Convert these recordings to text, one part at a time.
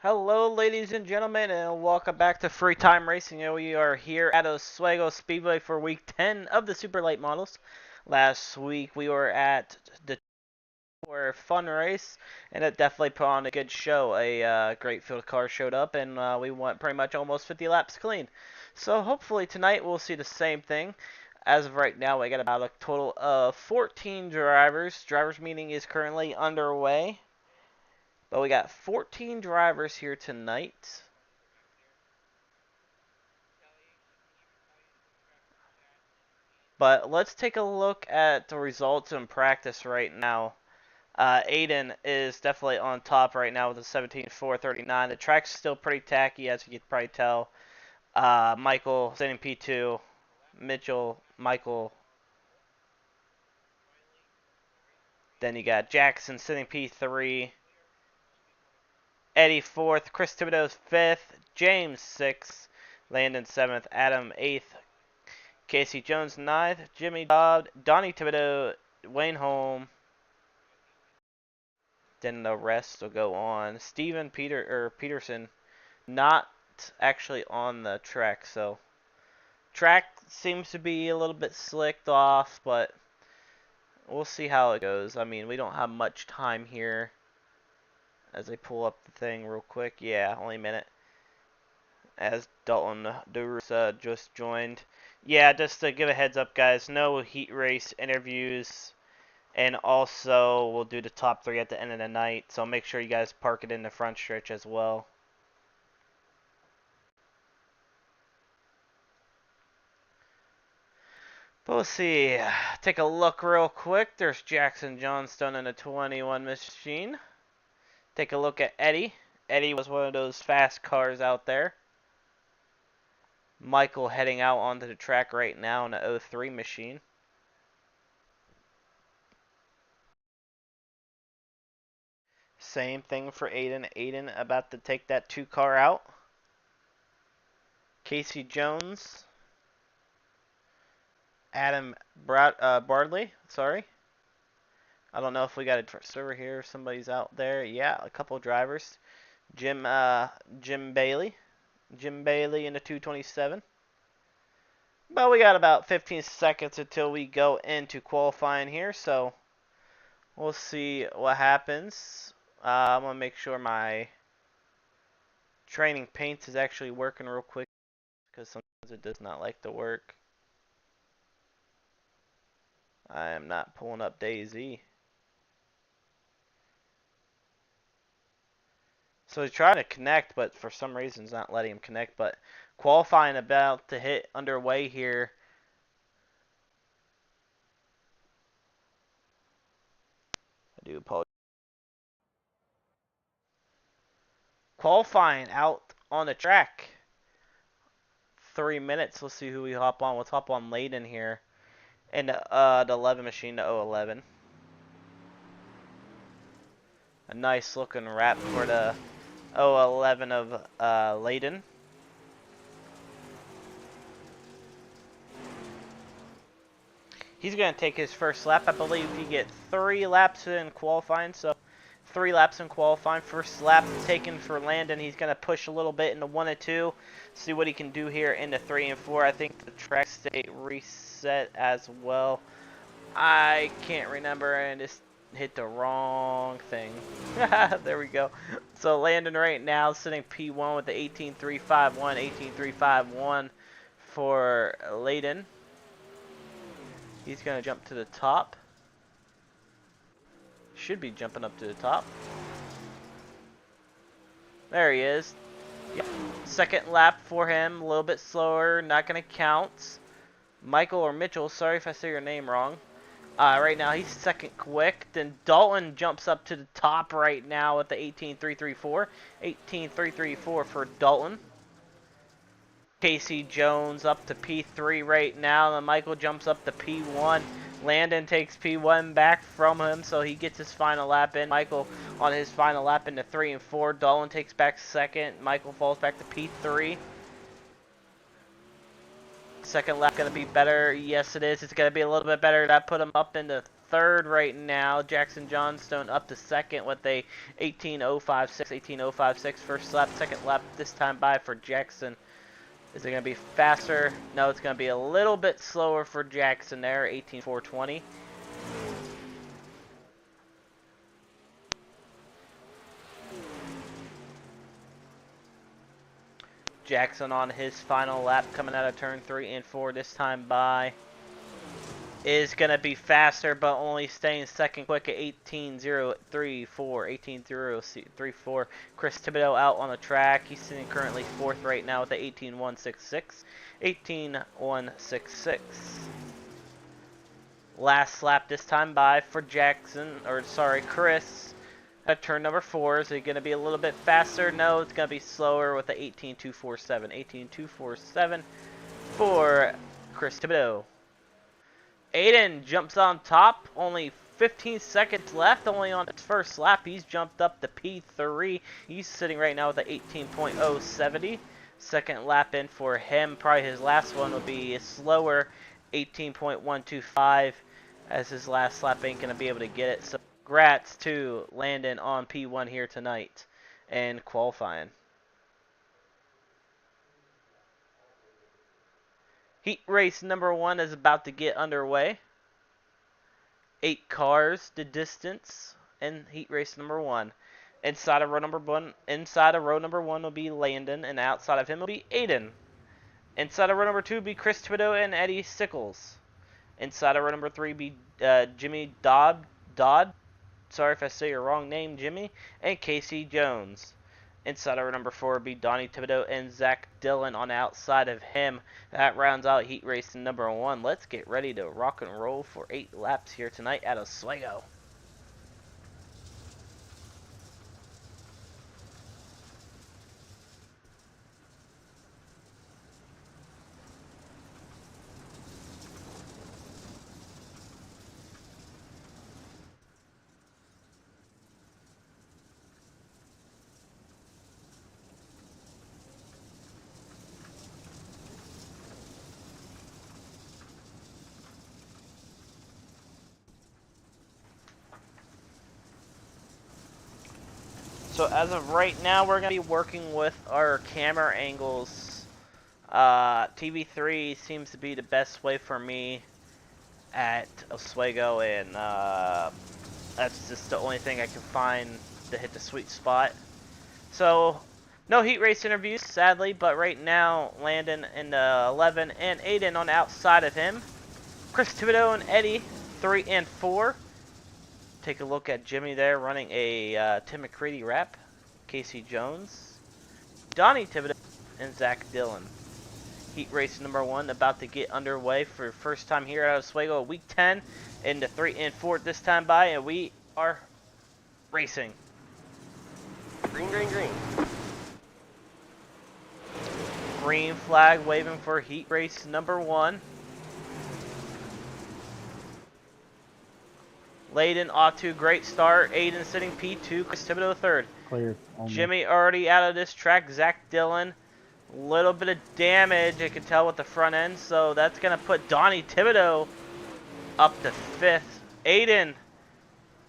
Hello, ladies and gentlemen, and welcome back to Free Time Racing. And we are here at Oswego Speedway for week 10 of the Super Late Models. Last week we were at the fun race, and it definitely put on a good show. A great field of cars showed up, and we went pretty much almost 50 laps clean. So hopefully tonight we'll see the same thing. As of right now, we got about a total of 14 drivers. Drivers meeting is currently underway. But we got 14 drivers here tonight. But let's take a look at the results in practice right now. Aiden is definitely on top right now with a 17.439. The track's still pretty tacky, as you can probably tell. Michael sitting P2. Mitchell, Michael. Then you got Jackson sitting P3. Eddie 4th. Chris Thibodeau's 5th. James 6th. Landon 7th. Adam 8th. Casey Jones 9th. Jimmy Dodd. Donnie Thibodeau. Wayne Holm. Then the rest will go on. Steven Peterson not actually on the track, so track seems to be a little bit slicked off, but we'll see how it goes. I mean, we don't have much time here. As I pull up the thing real quick. Yeah, only a minute. As Dalton Durus just joined. Yeah, just to give a heads up, guys, no heat race interviews. And also, we'll do the top 3 at the end of the night. So make sure you guys park it in the front stretch as well. But we'll see. Take a look real quick. There's Jackson Johnstone in a 21 machine. Take a look at Eddie. Eddie was one of those fast cars out there. Michael heading out onto the track right now in a 03 machine. Same thing for Aiden. Aiden about to take that 2 car out. Casey Jones. Adam Bardley, sorry. I don't know if we got a server here. If somebody's out there. Yeah, a couple of drivers. Jim Bailey. Jim Bailey in the 227. But we got about 15 seconds until we go into qualifying here, so we'll see what happens. I'm going to make sure my training paints is actually working real quick, because sometimes it does not like to work. I am not pulling up Daisy. So he's trying to connect, but for some reason it's not letting him connect. But qualifying about to hit underway here. I do apologize. Qualifying out on the track. 3 minutes. Let's see who we hop on. Let's hop on Layden here. And the 11 machine, the 011. A nice looking wrap for the 011 of Layden. He's going to take his first lap. I believe he get 3 laps in qualifying, so 3 laps in qualifying. First lap taken for Landon. He's going to push a little bit into 1 and 2. See what he can do here into 3 and 4. I think the track state reset as well. I can't remember, and just hit the wrong thing. There we go. So Landon right now sitting P1 with the 18.351, 18.351 for Layden. He's going to jump to the top. Should be jumping up to the top. There he is. Yep. Second lap for him. A little bit slower. Not going to count. Michael or Mitchell. Sorry if I say your name wrong. Right now he's second quick. Then Dalton jumps up to the top right now with the 18.334. 18.334 for Dalton. Casey Jones up to P3 right now. Then Michael jumps up to P1. Landon takes P1 back from him, so he gets his final lap in. Michael on his final lap into 3 and 4. Dalton takes back second. Michael falls back to P3. Second lap going to be better. Yes, it is. It's going to be a little bit better. That put him up into third right now. Jackson Johnstone up to second with a 18.056. 18.056 first lap. Second lap this time by for Jackson. Is it going to be faster? No, it's going to be a little bit slower for Jackson there. 18.420. Jackson on his final lap coming out of turn 3 and 4 this time by is going to be faster, but only staying second quick at 18.034. 18.034. Chris Thibodeau out on the track. He's sitting currently fourth right now with the 18.166. 18.166. Last lap this time by for Jackson, or sorry, Chris. At turn number 4, is it going to be a little bit faster? No, it's going to be slower with the 18.247. 18.247 for Chris Thibodeau. Aiden jumps on top. Only 15 seconds left. Only on his first lap. He's jumped up to P3. He's sitting right now with the 18.070. Second lap in for him. Probably his last one will be slower. 18.125. As his last lap ain't going to be able to get it. So congrats to Landon on P1 here tonight and qualifying. Heat race number 1 is about to get underway. 8 cars, the distance, and heat race number 1. Inside of row number 1 will be Landon, and outside of him will be Aiden. Inside of row number 2 will be Chris Thibodeau and Eddie Sickles. Inside of row number 3 will be Jimmy Dodd. Sorry if I say your wrong name, Jimmy. And Casey Jones. Inside of number 4 would be Donnie Thibodeau and Zach Dillon on the outside of him. That rounds out heat race number 1. Let's get ready to rock and roll for 8 laps here tonight at Oswego. So as of right now, we're going to be working with our camera angles. TV3 seems to be the best way for me at Oswego, and that's just the only thing I can find to hit the sweet spot. So, no heat race interviews, sadly, but right now, Landon in the 11 and Aiden on the outside of him. Chris Thibodeau and Eddie, 3 and 4. Take a look at Jimmy there running a Tim McCready wrap. Casey Jones, Donnie Thibodeau, and Zach Dillon. Heat race number 1 about to get underway for the first time here at Oswego, week 10, into 3 and 4 this time by, and we are racing. Green, green, green. Green flag waving for heat race number 1. Layden off to a great start. Aiden sitting P2. Chris Thibodeau third. Clear. Jimmy already out of this track. Zach Dillon. A little bit of damage, I can tell, with the front end. So that's going to put Donnie Thibodeau up to 5th. Aiden.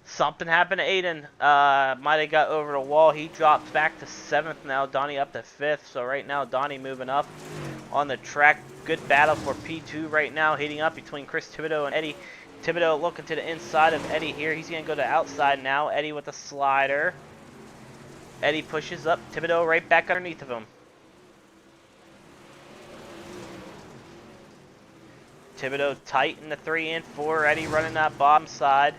Something happened to Aiden. Might have got over the wall. He drops back to 7th now. Donnie up to 5th. So right now, Donnie moving up on the track. Good battle for P2 right now. Heating up between Chris Thibodeau and Eddie. Thibodeau looking to the inside of Eddie here. He's going to go to the outside now. Eddie with a slider. Eddie pushes up. Thibodeau right back underneath of him. Thibodeau tight in the 3 and 4. Eddie running that bottom side.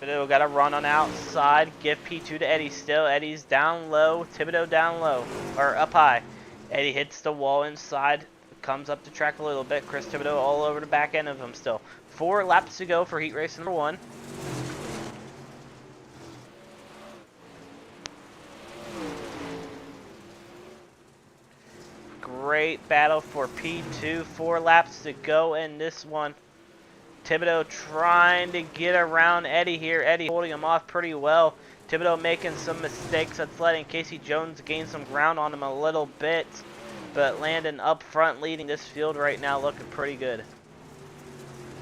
Thibodeau got a run on the outside. Give P2 to Eddie still. Eddie's down low. Thibodeau down low. Or up high. Eddie hits the wall inside. Comes up the track a little bit. Chris Thibodeau all over the back end of him still. 4 laps to go for heat race number 1. Great battle for P2. 4 laps to go in this one. Thibodeau trying to get around Eddie here. Eddie holding him off pretty well. Thibodeau making some mistakes. That's letting Casey Jones gain some ground on him a little bit. But Landon up front leading this field right now, looking pretty good.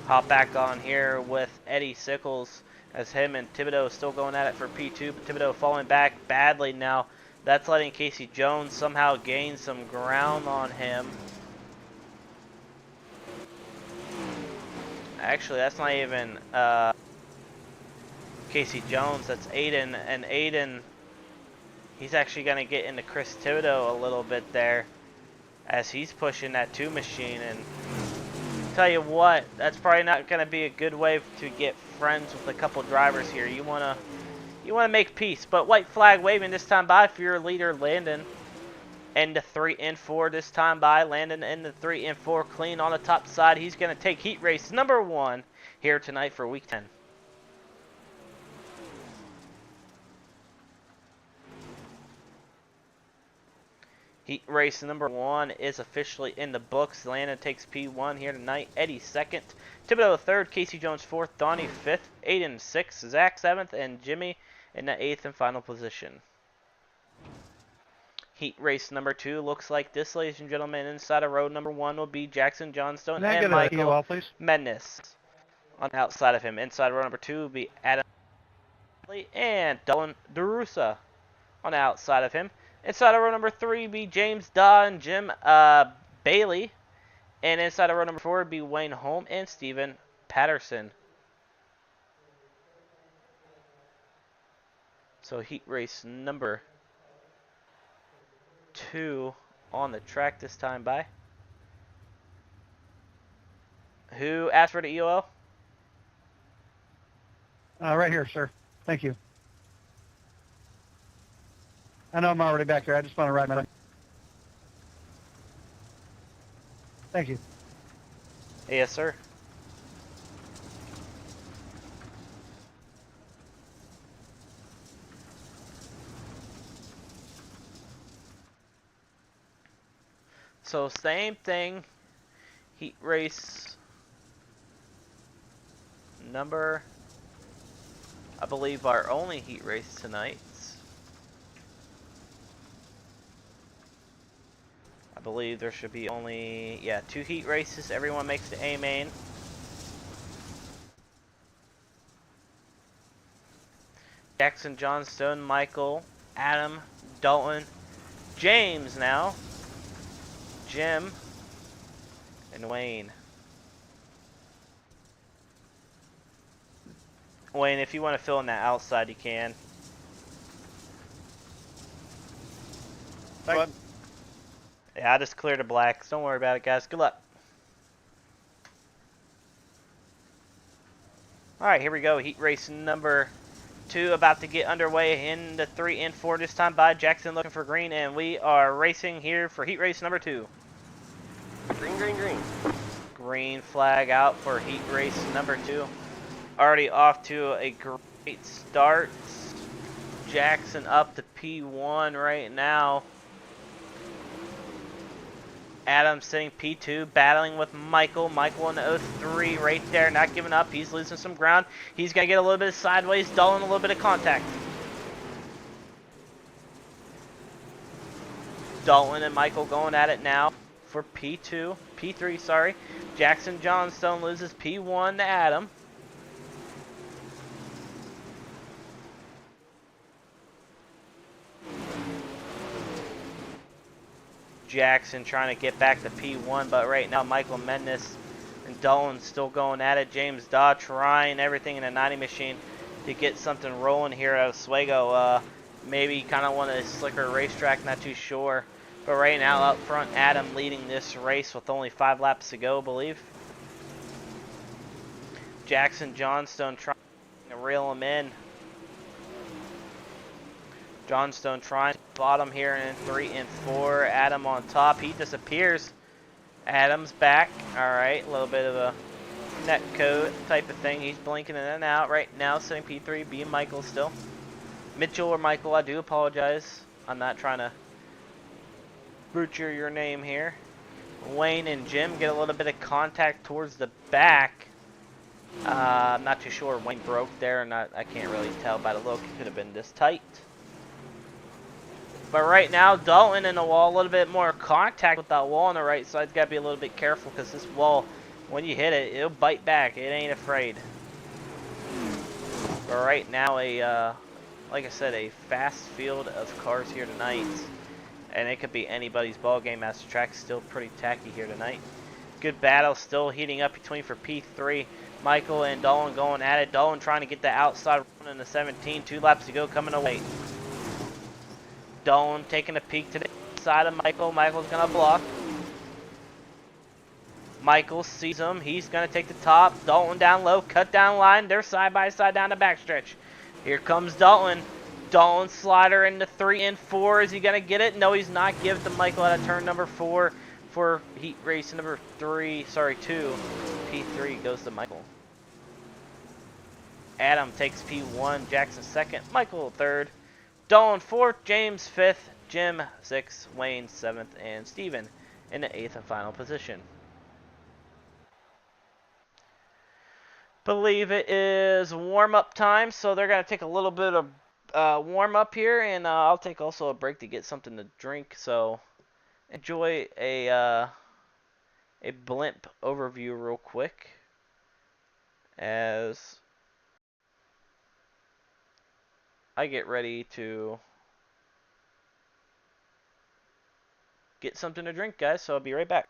Hop back on here with Eddie Sickles as him and Thibodeau still going at it for P2, but Thibodeau falling back badly now. That's letting Casey Jones somehow gain some ground on him. Actually, that's not even Casey Jones, that's Aiden, and Aiden, he's actually going to get into Chris Thibodeau a little bit there as he's pushing that 2 machine. And tell you what, that's probably not going to be a good way to get friends with a couple drivers here. You want to make peace. But white flag waving this time by for your leader Landon. Into 3 and 4 this time by Landon. Into 3 and 4 clean on the top side. He's going to take heat race number 1 here tonight for week 10. Heat race number 1 is officially in the books. Landon takes P1 here tonight. Eddie 2nd. Thibodeau 3rd. Casey Jones 4th. Donnie 5th. Aiden 6th. Zach 7th. And Jimmy in the 8th and final position. Heat race number 2 looks like this, ladies and gentlemen. Inside of row number 1 will be Jackson Johnstone and Michael Mendes. On the outside of him. Inside row number 2 will be Adam and Dylan DeRussa on the outside of him. Inside of row number 3 be James Daw and Jim Bailey. And inside of row number 4 be Wayne Holm and Steven Patterson. So heat race number 2 on the track this time by. Who asked for the EOL? Right here, sir. Thank you. I know I'm already back here. I just want to ride my... Thank you. Yes, sir. So same thing. Heat race number, I believe our only heat race tonight. I believe there should be only, 2 heat races. Everyone makes the A main. Jackson, Johnstone, Michael, Adam, Dalton, James now, Jim, and Wayne. Wayne, if you want to fill in that outside, you can. Thanks. Yeah, I just cleared the blacks. Don't worry about it, guys. Good luck. Alright, here we go. Heat race number 2 about to get underway in the 3 and 4 this time by Jackson looking for green. And we are racing here for heat race number 2. Green, green, green. Green flag out for heat race number 2. Already off to a great start. Jackson up to P1 right now. Adam sitting P2, battling with Michael. Michael in the 03 right there, not giving up. He's losing some ground. He's going to get a little bit of sideways, dulling a little bit of contact. Dalton and Michael going at it now for P3, sorry. Jackson Johnstone loses P1 to Adam. Jackson trying to get back to P1, but right now Michael Mendes and Dolan still going at it. James Daw trying everything in a 90 machine to get something rolling here at Oswego. Maybe kind of want a slicker racetrack, not too sure. But right now up front, Adam leading this race with only 5 laps to go, I believe. Jackson Johnstone trying to reel him in. Johnstone trying to bottom here in 3 and 4. Adam on top. He disappears. Adam's back. Alright, a little bit of a net code type of thing. He's blinking in and out right now. Sitting P3, being Michael still. Mitchell or Michael, I do apologize. I'm not trying to butcher your name here. Wayne and Jim get a little bit of contact towards the back. I'm not too sure. Wayne broke there, and I can't really tell by the look. It could have been this tight. But right now, Dalton in the wall, a little bit more contact with that wall on the right side. Got to be a little bit careful because this wall, when you hit it, it'll bite back. It ain't afraid. But right now, like I said, a fast field of cars here tonight. And it could be anybody's ball game as the track's still pretty tacky here tonight. Good battle still heating up between for P3. Michael and Dolan going at it. Dolan trying to get the outside run in the 17. 2 laps to go coming away. Dolan taking a peek to the side of Michael. Michael's going to block. Michael sees him. He's going to take the top. Dalton down low. Cut down line. They're side by side down the backstretch. Here comes Dalton. Dalton slider into 3 and 4. Is he going to get it? No, he's not. Give it to Michael out of turn number 4 for heat race number 2. P3 goes to Michael. Adam takes P1. Jackson 2nd. Michael 3rd. Dolan 4th. James 5th. Jim 6th. Wayne 7th. And Steven in the 8th and final position. Believe it is warm-up time, so they're going to take a little bit of warm-up here, and I'll take also a break to get something to drink, so enjoy a blimp overview real quick as I get ready to get something to drink, guys, so I'll be right back.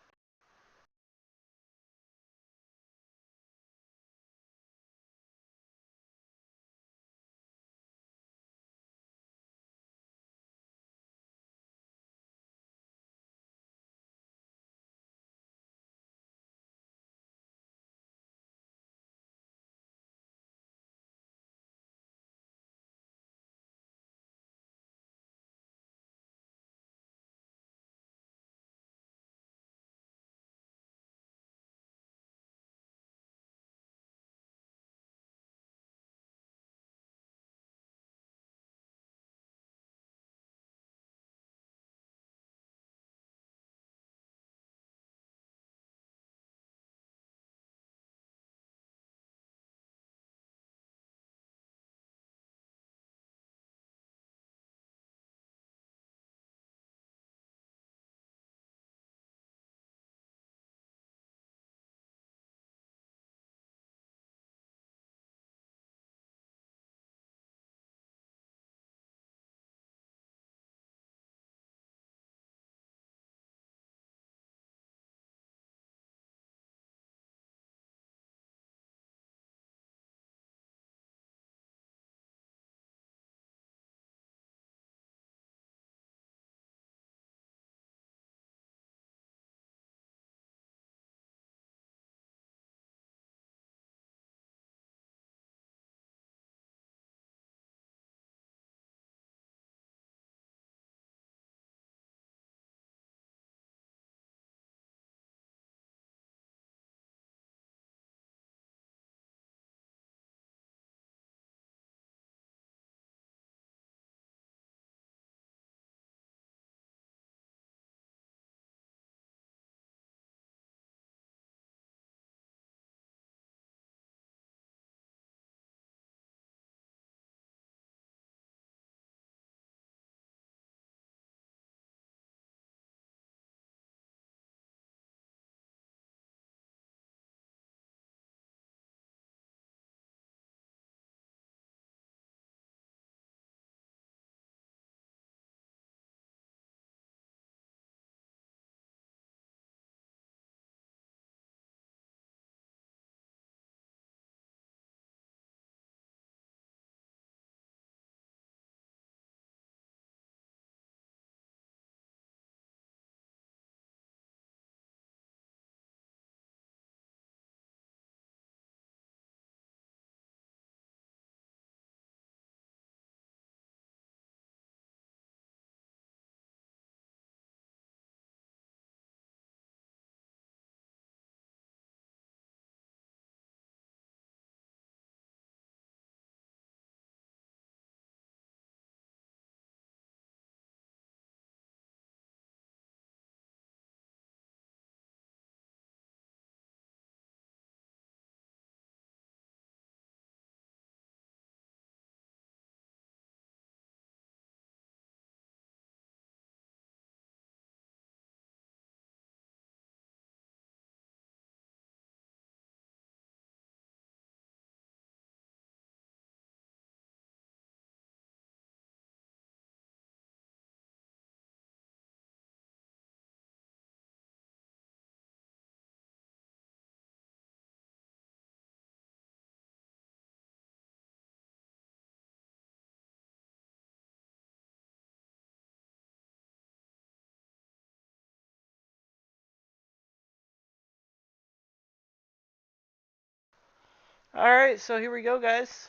Alright, so here we go, guys.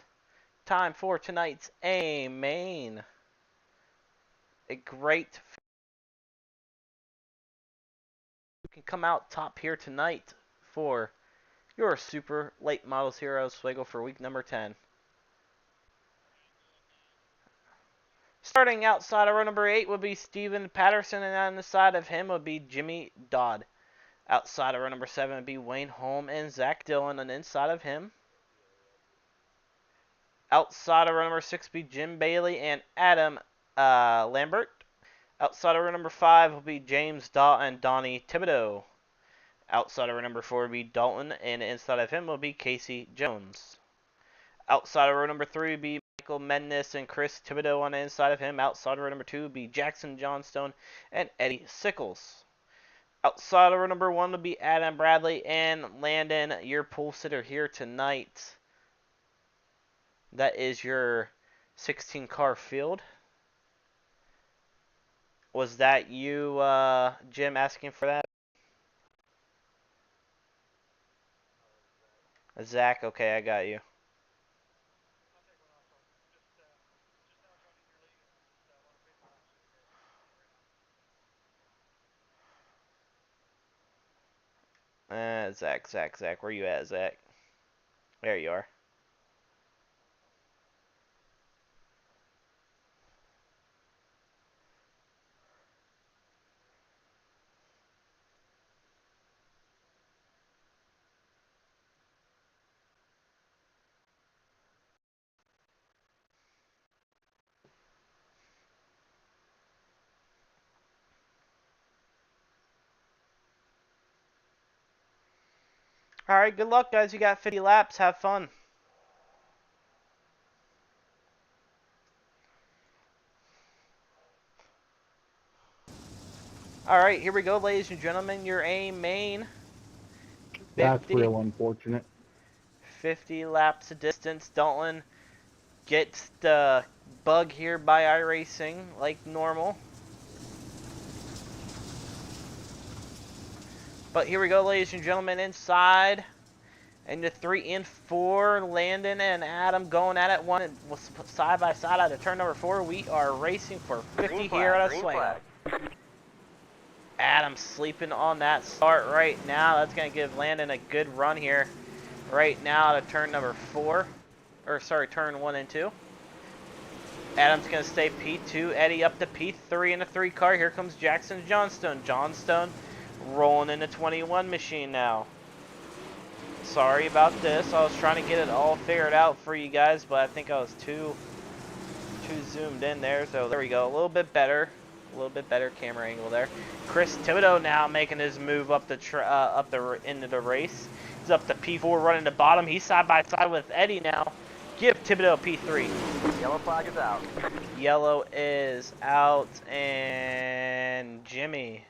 Time for tonight's A main. A great you can come out top here tonight for your super late models here at Oswego for week number 10. Starting outside of row number 8 would be Steven Patterson, and on the side of him would be Jimmy Dodd. Outside of row number 7 would be Wayne Holm and Zach Dillon, and inside of him. Outside of row number 6 would be Jim Bailey and Adam Lambert. Outside of row number 5 will be James Daw and Donnie Thibodeau. Outside of row number 4 will be Dalton, and inside of him will be Casey Jones. Outside of row number 3 will be Michael Mendes and Chris Thibodeau on the inside of him. Outside of row number 2 will be Jackson Johnstone and Eddie Sickles. Outside of row number 1 will be Adam Bradley and Landon, your pole sitter here tonight. That is your 16 car field. Was that you, Jim, asking for that? Zach, okay, I got you. Zach, where you at, Zach? There you are. Alright, good luck, guys. You got 50 laps. Have fun. Alright, here we go, ladies and gentlemen. Your A main. That's 50, real unfortunate. 50 laps of distance. Dalton gets the bug here by iRacing like normal. But here we go, ladies and gentlemen, inside. And the 3 and 4, Landon and Adam going at it side by side out of turn number 4. We are racing for 50 here at Oswego. Adam sleeping on that start right now. That's going to give Landon a good run here right now out of turn number 4. Or, sorry, turn 1 and 2. Adam's going to stay P2. Eddie up to P3 in the 3 car. Here comes Jackson Johnstone. Johnstone rolling in the 21 machine now. Sorry about this. I was trying to get it all figured out for you guys, but I think I was too zoomed in there. So there we go. A little bit better camera angle there. Chris Thibodeau now making his move up the into the race. He's up to P4 running the bottom. He's side by side with Eddie now. Give Thibodeau P3. Yellow flag is out. Yellow is out, and Jimmy.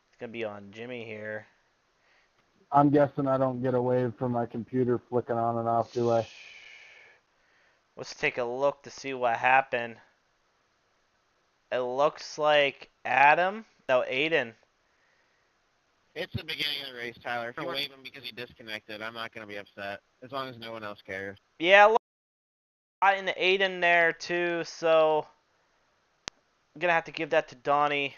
It's gonna be on Jimmy here. I'm guessing I don't get a wave from my computer flicking on and off, do I? Let's take a look to see what happened. It looks like Aiden. It's the beginning of the race, Tyler. If you wave him because he disconnected, I'm not going to be upset, as long as no one else cares. Yeah, look, and Aiden there too, so I'm gonna have to give that to Donnie.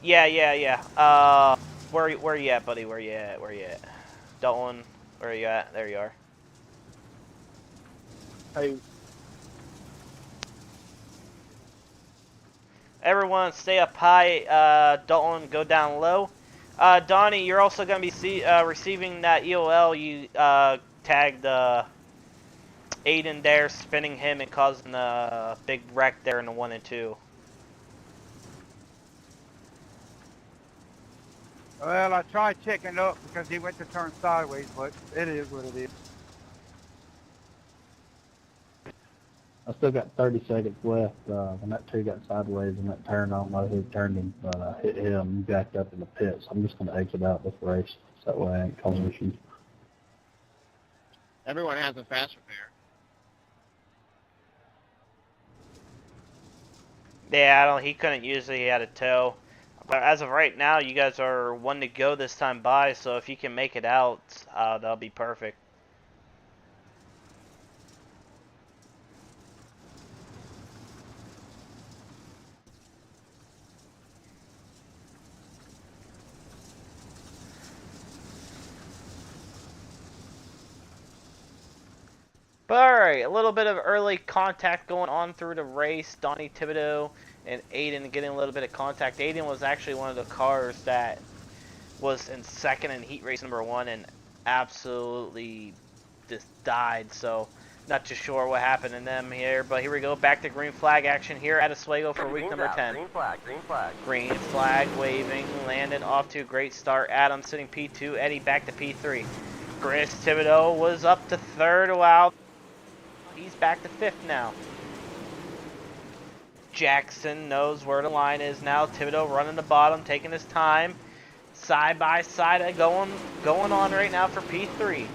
Yeah. Where you at, buddy? Where you at? Dalton, where you at? There you are. Hey, Everyone stay up high. Dalton, go down low. Donnie, you're also going to be receiving that EOL. You tagged Aiden there, spinning him and causing a big wreck there in the 1 and 2. Well, I tried checking up because he went to turn sideways, but it is what it is. I still got 30 seconds left. When that 2 got sideways and that turn, I don't know who turned him, but I hit him and backed up in the pit. So I'm just going to exit out this race. So that way I ain't causing issues. Everyone has a fast repair. Yeah, he couldn't use it. He had a tow. But as of right now, you guys are 1 to go this time by, so if you can make it out, that'll be perfect. But alright, a little bit of early contact going on through the race. Donnie Thibodeau and Aiden getting a little bit of contact. Aiden was actually one of the cars that was in second in heat race number 1 and absolutely just died. So not too sure what happened in them here. But here we go, back to green flag action here at Oswego for week number 10. Green flag, green flag. Green flag waving. Landon off to a great start. Adam sitting P2. Eddie back to P3. Chris Thibodeau was up to 3rd. Wow. He's back to 5th now. Jackson knows where the line is now. Thibodeau running the bottom, taking his time. Side by side going on right now for P3.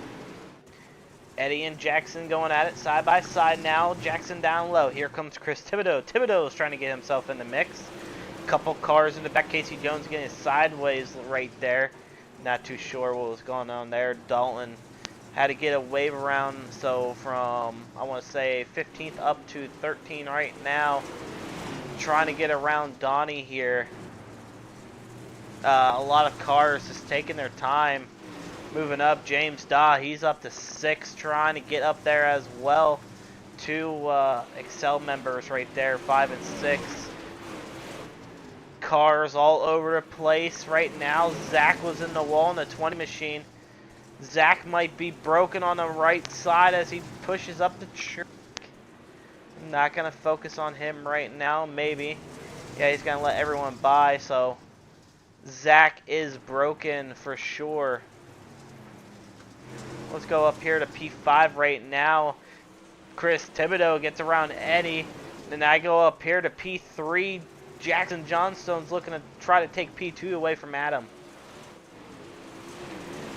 Eddie and Jackson going at it side by side now. Jackson down low. Here comes Chris Thibodeau. Thibodeau is trying to get himself in the mix. Couple cars in the back. Casey Jones getting sideways right there. Not too sure what was going on there. Dalton had to get a wave around, so from, I want to say, 15th up to 13 right now. Trying to get around Donnie here. A lot of cars just taking their time. Moving up, James Daw, he's up to 6th, trying to get up there as well. 2 Excel members right there, 5 and 6. Cars all over the place right now. Zach was in the wall in the 20 machine. Zach might be broken on the right side as he pushes up the track. I'm not going to focus on him right now, maybe. Yeah, he's going to let everyone by, so Zach is broken for sure. Let's go up here to P5 right now. Chris Thibodeau gets around Eddie. Then I go up here to P3. Jackson Johnstone's looking to try to take P2 away from Adam.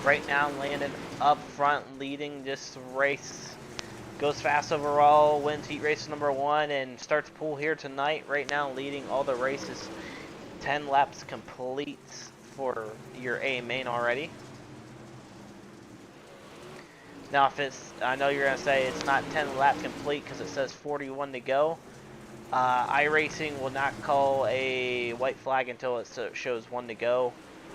Right now, Landon up front, leading this race. Goes fast overall, wins heat race number 1, and starts pool here tonight. Right now, leading all the races. 10 laps complete for your A main already. Now, if it's, I know you're going to say it's not 10 laps complete because it says 41 to go. iRacing will not call a white flag until it shows 1 to go.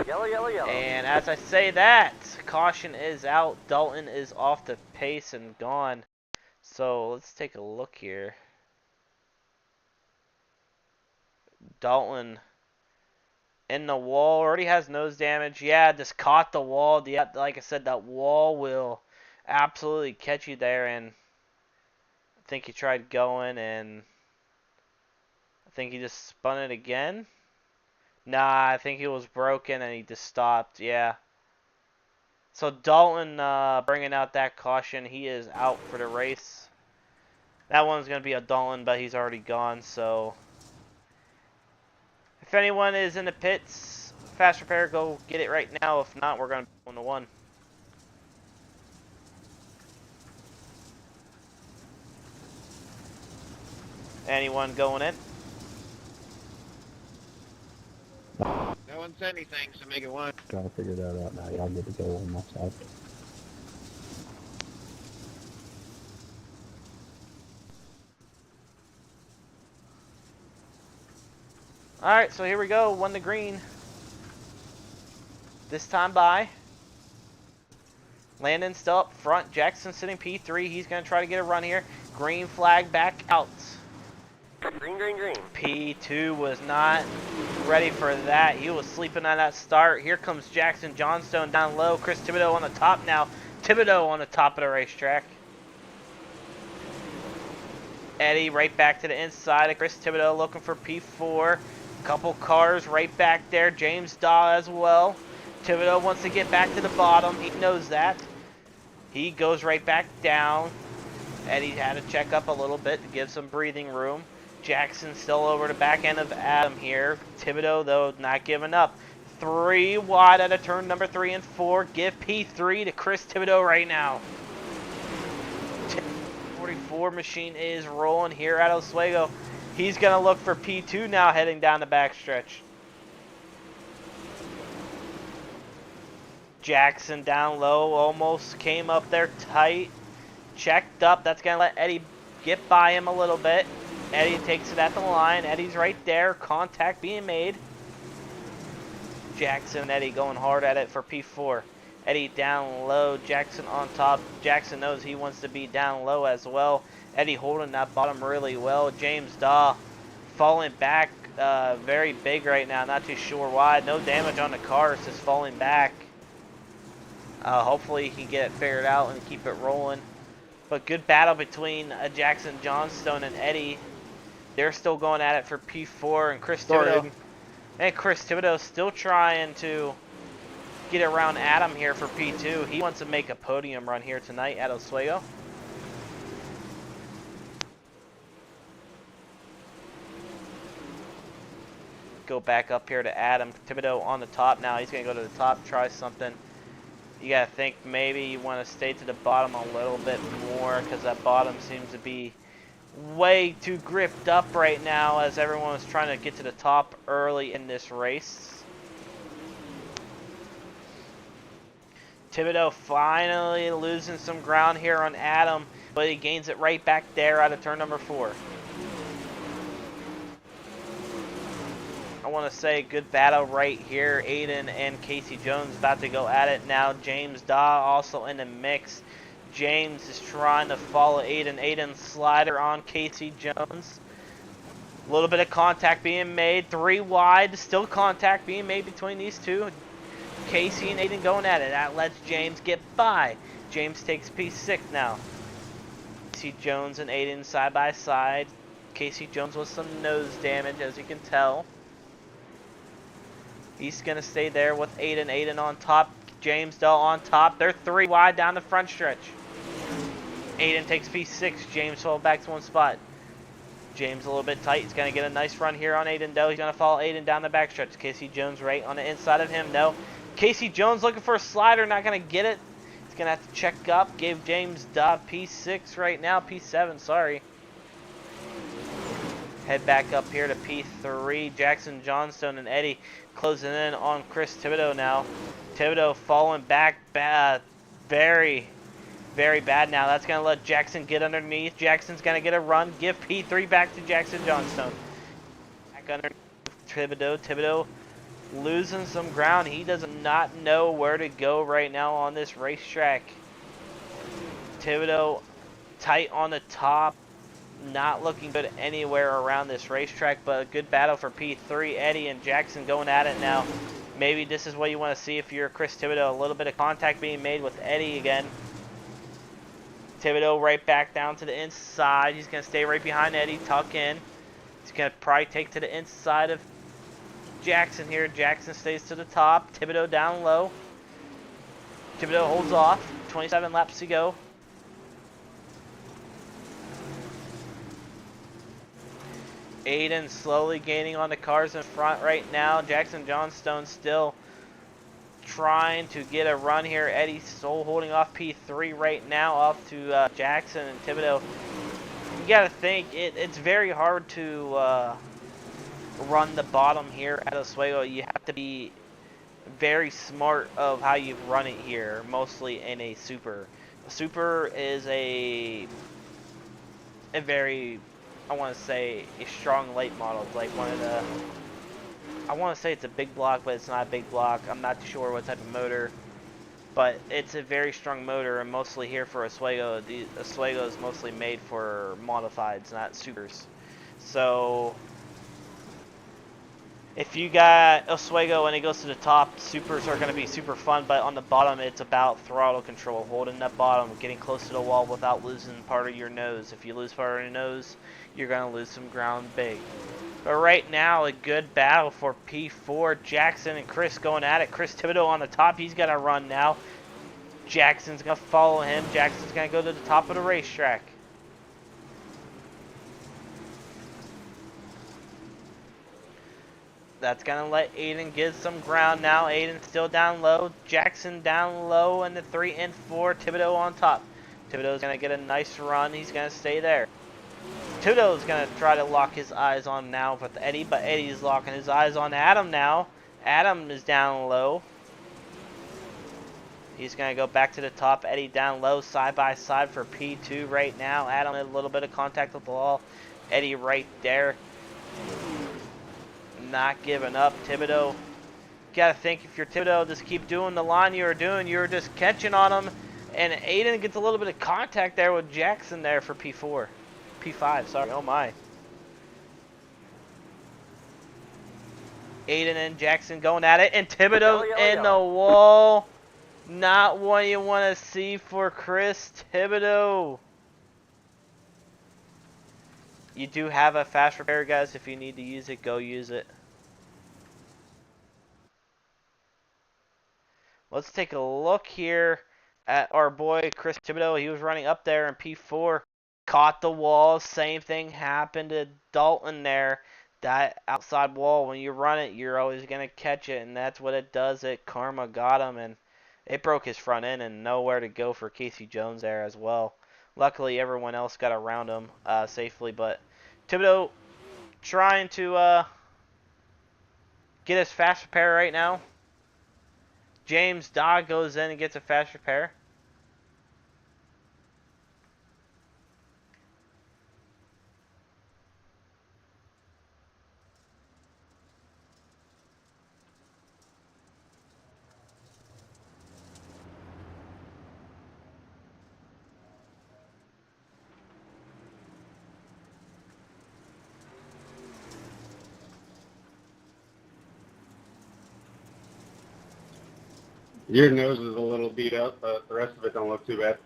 Yellow, yellow, yellow. And as I say that, caution is out. Dalton is off the pace and gone. So let's take a look here. Dalton in the wall, already has nose damage. Yeah, just caught the wall. Yeah, like I said, that wall will absolutely catch you there. And I think he tried going, and I think he just spun it again. Nah, I think he was broken and he just stopped. Yeah. So Dalton bringing out that caution. He is out for the race. That one's going to be a Dalton, but he's already gone. So if anyone is in the pits, fast repair, go get it right now. If not, we're going to go 1-1. Anyone going in? No one said anything, so make it 1. Gotta figure that out now. Y'all get to go on my side. Alright, so here we go. 1 to green. This time by. Landon still up front. Jackson sitting P3. He's going to try to get a run here. Green flag back out. Green, green, green. P2 was not ready for that. He was sleeping on that start. Here comes Jackson Johnstone down low. Chris Thibodeau on the top now. Thibodeau on the top of the racetrack. Eddie right back to the inside of Chris Thibodeau looking for P4. Couple cars right back there. James Daw as well. Thibodeau wants to get back to the bottom. He knows that. He goes right back down. Eddie had to check up a little bit to give some breathing room. Jackson still over the back end of Adam here. Thibodeau, though, not giving up. 3 wide out of turn number 3 and 4. Give P3 to Chris Thibodeau right now. 44 machine is rolling here at Oswego. He's going to look for P2 now heading down the backstretch. Jackson down low, almost came up there tight. Checked up, that's going to let Eddie get by him a little bit. Eddie takes it at the line. Eddie's right there, contact being made. Jackson and Eddie going hard at it for P4. Eddie down low, Jackson on top. Jackson knows he wants to be down low as well. Eddie holding that bottom really well. James Daw falling back very big right now, not too sure why. No damage on the car, it's just falling back. Hopefully he can get it figured out and keep it rolling. But good battle between Jackson Johnstone and Eddie. They're still going at it for P4, and Chris Thibodeau. And Chris Thibodeau still trying to get around Adam here for P2. He wants to make a podium run here tonight at Oswego. Go back up here to Adam. Thibodeau on the top now. He's going to go to the top, try something. You got to think maybe you want to stay to the bottom a little bit more because that bottom seems to be way too gripped up right now as everyone is trying to get to the top early in this race. Thibodeau finally losing some ground here on Adam, but he gains it right back there out of turn number 4. I want to say good battle right here. Aiden and Casey Jones about to go at it now. James Daw also in the mix. James is trying to follow Aiden. Aiden slider on Casey Jones. A little bit of contact being made. 3 wide. Still contact being made between these two. Casey and Aiden going at it. That lets James get by. James takes P6 now. Casey Jones and Aiden side by side. Casey Jones with some nose damage, as you can tell. He's going to stay there with Aiden. Aiden on top. James Daw on top. They're 3 wide down the front stretch. Aiden takes P6. James falls back to 1 spot. James a little bit tight. He's going to get a nice run here on Aiden Doe. He's going to follow Aiden down the back stretch. Casey Jones right on the inside of him. No. Casey Jones looking for a slider. Not going to get it. He's going to have to check up. Gave James Daw P6 right now. P7, sorry. Head back up here to P3. Jackson Johnstone and Eddie closing in on Chris Thibodeau now. Thibodeau falling back bad. Very, very bad now. That's going to let Jackson get underneath. Jackson's going to get a run. Give P3 back to Jackson Johnstone. Back underneath Thibodeau. Thibodeau losing some ground. He does not know where to go right now on this racetrack. Thibodeau tight on the top. Not looking good anywhere around this racetrack, but a good battle for P3. Eddie and Jackson going at it now. Maybe this is what you want to see if you're Chris Thibodeau. A little bit of contact being made with Eddie again. Thibodeau right back down to the inside. He's going to stay right behind Eddie, tuck in. He's going to probably take to the inside of Jackson here. Jackson stays to the top. Thibodeau down low. Thibodeau holds off. 27 laps to go. Aiden slowly gaining on the cars in front right now. Jackson Johnstone still trying to get a run here. Eddie still holding off P3 right now, off to Jackson and Thibodeau. You got to think, it's very hard to run the bottom here at Oswego. You have to be very smart of how you run it here, mostly in a super. A super is a very, I want to say, a strong late model. It's like one of the, I want to say it's a big block, but it's not a big block. I'm not too sure what type of motor, but it's a very strong motor, and mostly here for Oswego. The Oswego is mostly made for modifieds, not supers. So if you got Oswego and it goes to the top, supers are going to be super fun, but on the bottom it's about throttle control, holding that bottom, getting close to the wall without losing part of your nose. If you lose part of your nose, you're going to lose some ground big. But right now, a good battle for P4. Jackson and Chris going at it. Chris Thibodeau on the top. He's going to run now. Jackson's going to follow him. Jackson's going to go to the top of the racetrack. That's going to let Aiden get some ground now. Aiden still down low. Jackson down low in the 3 and 4. Thibodeau on top. Thibodeau's going to get a nice run. He's going to stay there. Thibodeau's going to try to lock his eyes on now with Eddie, but Eddie's locking his eyes on Adam now. Adam is down low. He's going to go back to the top. Eddie down low, side by side for P2 right now. Adam a little bit of contact with the wall. Eddie right there. Not giving up. Thibodeau. Got to think if you're Thibodeau, just keep doing the line you were doing. You're just catching on him. And Aiden gets a little bit of contact there with Jackson there for P4. P5, sorry. Oh my. Aiden and Jackson going at it. And Thibodeau in the wall. Not what you want to see for Chris Thibodeau. You do have a fast repair, guys. If you need to use it, go use it. Let's take a look here at our boy Chris Thibodeau. He was running up there in P4. Caught the wall. Same thing happened to Dalton there. That outside wall, when you run it, you're always going to catch it. And that's what it does. Karma got him. And it broke his front end and nowhere to go for Casey Jones there as well. Luckily, everyone else got around him safely. But Thibodeau trying to get his fast repair right now. James Dodd goes in and gets a fast repair. Your nose is a little beat up, but the rest of it don't look too bad.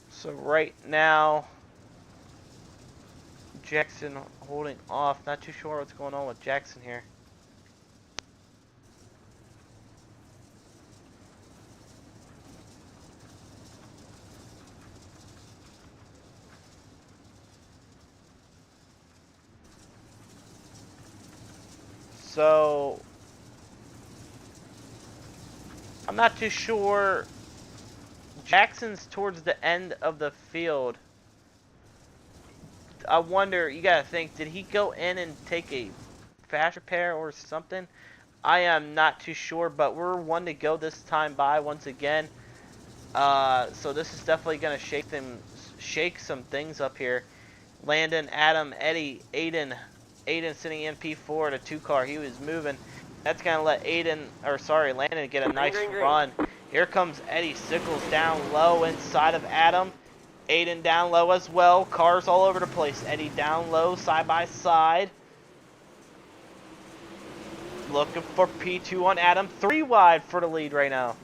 So right now, Jackson holding off. Not too sure what's going on with Jackson here. So, I'm not too sure. Jackson's towards the end of the field. I wonder, you gotta think, did he go in and take a fast repair or something? I am not too sure, but we're one to go this time by once again. So this is definitely gonna shake some things up here. Landon, Adam, Eddie, Aiden sitting in P4 to 2 car. He was moving. That's going to let Landon get a nice run. Here comes Eddie Sickles down low inside of Adam. Aiden down low as well. Cars all over the place. Eddie down low, side by side. Looking for P2 on Adam. 3 wide for the lead right now.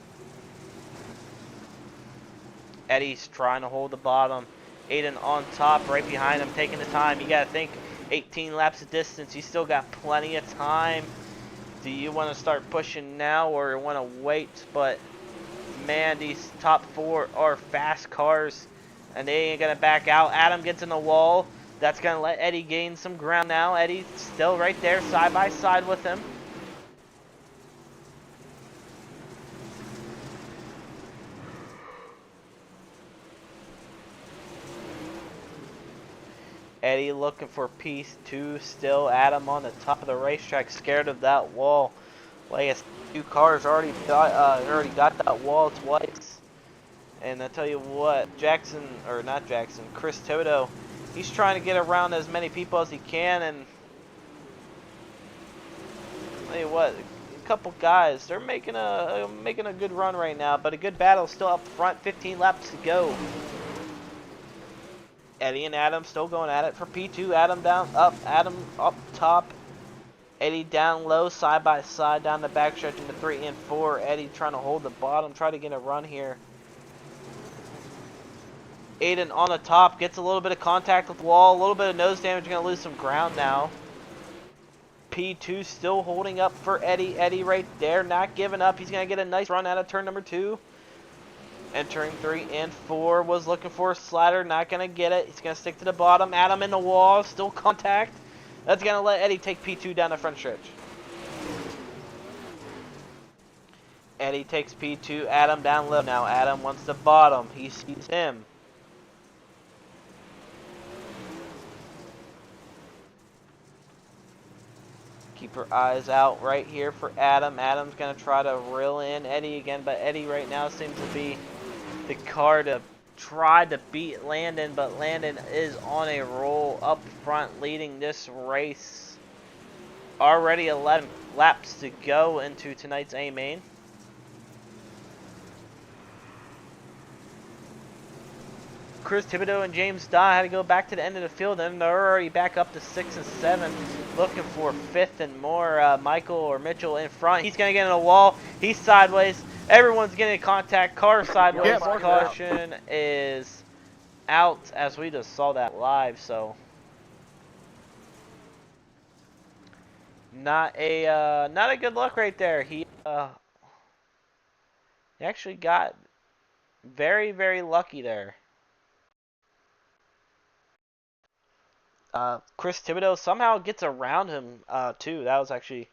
Eddie's trying to hold the bottom. Aiden on top, right behind him, taking the time. You got to think 18 laps of distance. You still got plenty of time. Do you want to start pushing now or want to wait? But, man, these top 4 are fast cars, and they ain't going to back out. Adam gets in the wall. That's going to let Eddie gain some ground now. Eddie's still right there, side by side with him. Eddie looking for P2 still. Adam on the top of the racetrack, scared of that wall. Like his 2 cars already got that wall twice. And I tell you what, Chris Thibodeau, he's trying to get around as many people as he can. And I tell you what, a couple guys, they're making a good run right now. But a good battle still up front. 15 laps to go. Eddie and Adam still going at it for P2. Adam up top. Eddie down low, side by side down the backstretch into 3 and 4. Eddie trying to hold the bottom, try to get a run here. Aiden on the top, gets a little bit of contact with the wall, a little bit of nose damage, going to lose some ground now. P2 still holding up for Eddie. Eddie right there, not giving up. He's going to get a nice run out of turn number 2. Entering 3 and 4, was looking for a slider, not going to get it. He's going to stick to the bottom. Adam in the wall, still contact. That's going to let Eddie take P2 down the front stretch. Eddie takes P2, Adam down low. Now Adam wants the bottom. He sees him. Keep your eyes out right here for Adam. Adam's going to try to reel in Eddie again, but Eddie right now seems to be the car to try to beat Landon, but Landon is on a roll up front leading this race. Already 11 laps to go into tonight's A main. Chris Thibodeau and James Dye had to go back to the end of the field, and they're already back up to 6 and 7, looking for 5th and more. Michael or Mitchell in front. He's going to get in a wall. He's sideways. Everyone's getting contact. Car sideways. Caution is out, as we just saw that live. So not a good look right there. He actually got very, very lucky there. Chris Thibodeau somehow gets around him, too. That was actually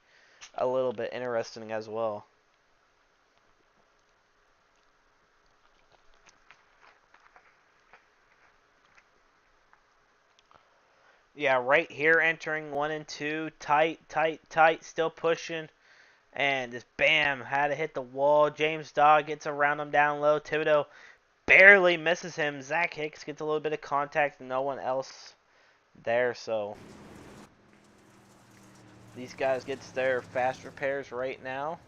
a little bit interesting as well. Yeah, right here entering 1 and 2. Tight, tight, tight. Still pushing. And just bam, had to hit the wall. James Dog gets around him down low. Thibodeau barely misses him. Zach Hicks gets a little bit of contact. No one else there, so these guys gets their fast repairs right now.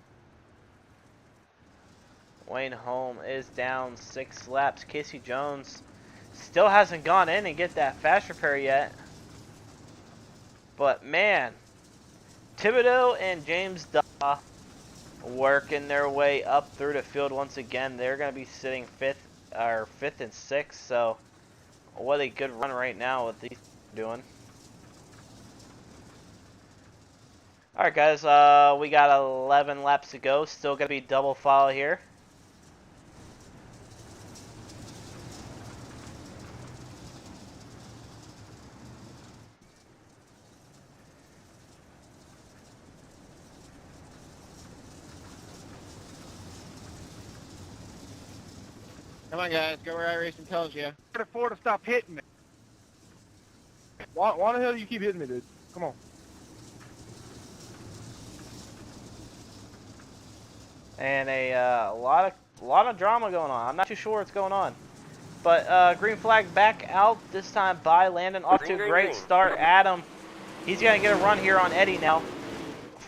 Wayne Holm is down 6 laps. Casey Jones still hasn't gone in and get that fast repair yet. But man, Thibodeau and James Daw working their way up through the field once again. They're going to be sitting 5th and 6th. So what a good run right now with these doing. Alright guys, we got 11 laps to go. Still going to be double file here. Come on, guys. Go where iRacing tells you. Ford to stop hitting me. Why the hell do you keep hitting me, dude? Come on. And a lot of drama going on. I'm not too sure what's going on. But green flag back out this time by Landon. Off to a great start. Adam, he's going to get a run here on Eddie now.